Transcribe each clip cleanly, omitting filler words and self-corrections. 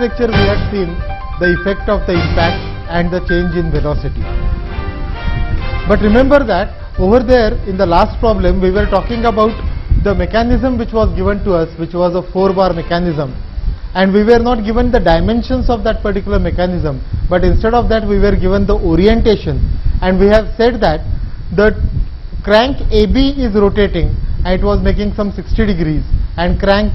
lecture we had seen the effect of the impact and the change in velocity. But remember that over there in the last problem we were talking about the mechanism which was given to us, which was a 4-bar mechanism, and we were not given the dimensions of that particular mechanism, but instead of that we were given the orientation, and we have said that the crank AB is rotating and it was making some 60 degrees, and crank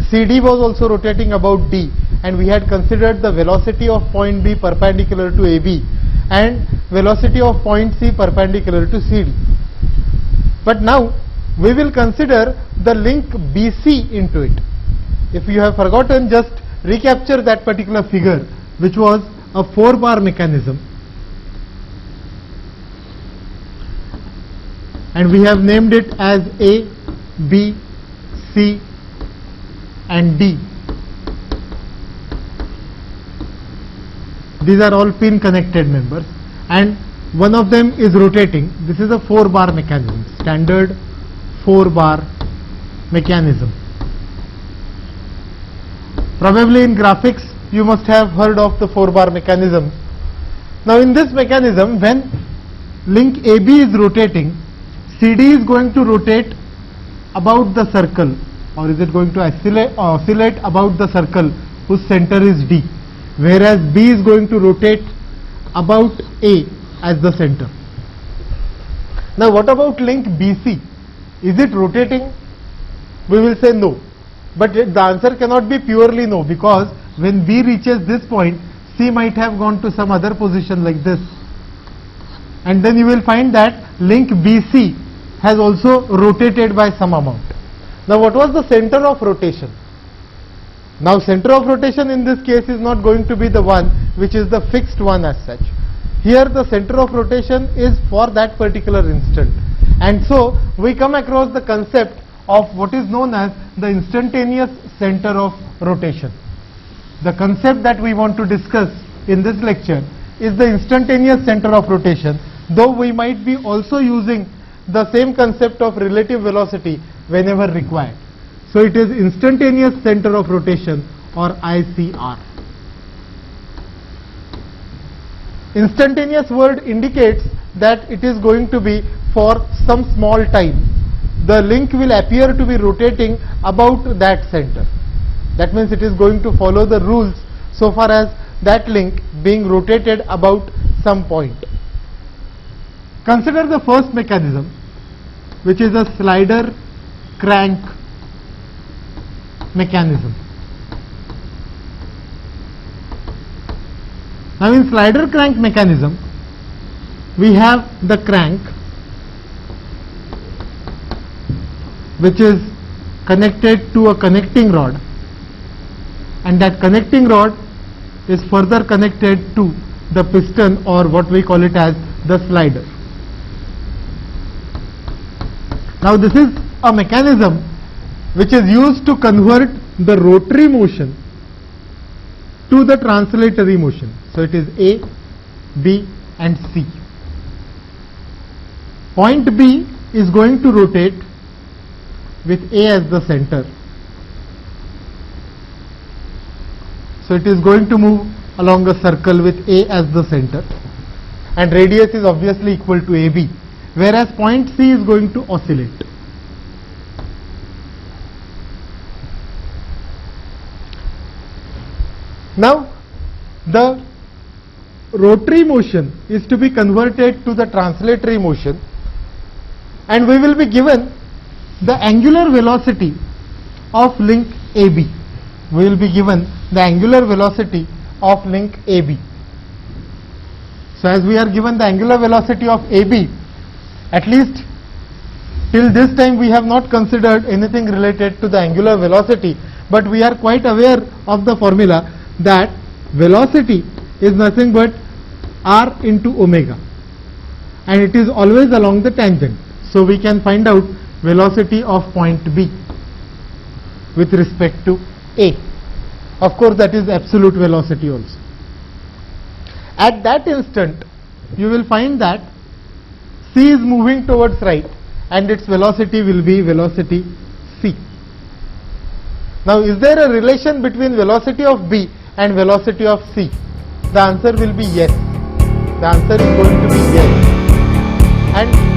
CD was also rotating about D, and we had considered the velocity of point B perpendicular to AB and velocity of point C perpendicular to CD. But now we will consider the link BC into it. If you have forgotten, just recapture that particular figure, which was a 4-bar mechanism, and we have named it as A, B, C and D. These are all pin connected members, and one of them is rotating. This is a 4-bar mechanism, standard 4-bar mechanism. Probably in graphics you must have heard of the 4-bar mechanism. Now in this mechanism, when link AB is rotating, CD is going to rotate about the circle, or is it going to oscillate about the circle whose center is D, whereas B is going to rotate about A as the center. Now what about link BC? Is it rotating? We will say no. But the answer cannot be purely no, because when B reaches this point, C might have gone to some other position like this. And then you will find that link BC has also rotated by some amount. Now what was the center of rotation? Now center of rotation in this case is not going to be the one which is the fixed one as such. Here the center of rotation is for that particular instant. And so we come across the concept of what is known as the instantaneous center of rotation. The concept that we want to discuss in this lecture is the instantaneous center of rotation, though we might be also using the same concept of relative velocity whenever required. So it is instantaneous center of rotation, or ICR. Instantaneous word indicates that it is going to be for some small time. The link will appear to be rotating about that center. That means it is going to follow the rules so far as that link being rotated about some point. Consider the first mechanism, which is a slider crank mechanism. Now in slider crank mechanism, we have the crank which is connected to a connecting rod, and that connecting rod is further connected to the piston, or what we call it as the slider. Now this is a mechanism which is used to convert the rotary motion to the translatory motion. So it is A, B and C. Point B is going to rotate with A as the center. So it is going to move along a circle with A as the center, and radius is obviously equal to AB, whereas point C is going to oscillate. Now the rotary motion is to be converted to the translatory motion, and we will be given the angular velocity of link AB. We will be given the angular velocity of link AB. So as we are given the angular velocity of AB, at least till this time we have not considered anything related to the angular velocity, but we are quite aware of the formula that velocity is nothing but r into omega, and it is always along the tangent. So we can find out velocity of point B with respect to A. Of course that is absolute velocity also. At that instant you will find that C is moving towards right, and its velocity will be velocity C. Now is there a relation between velocity of B and velocity of c? The answer will be yes. The answer is going to be yes. And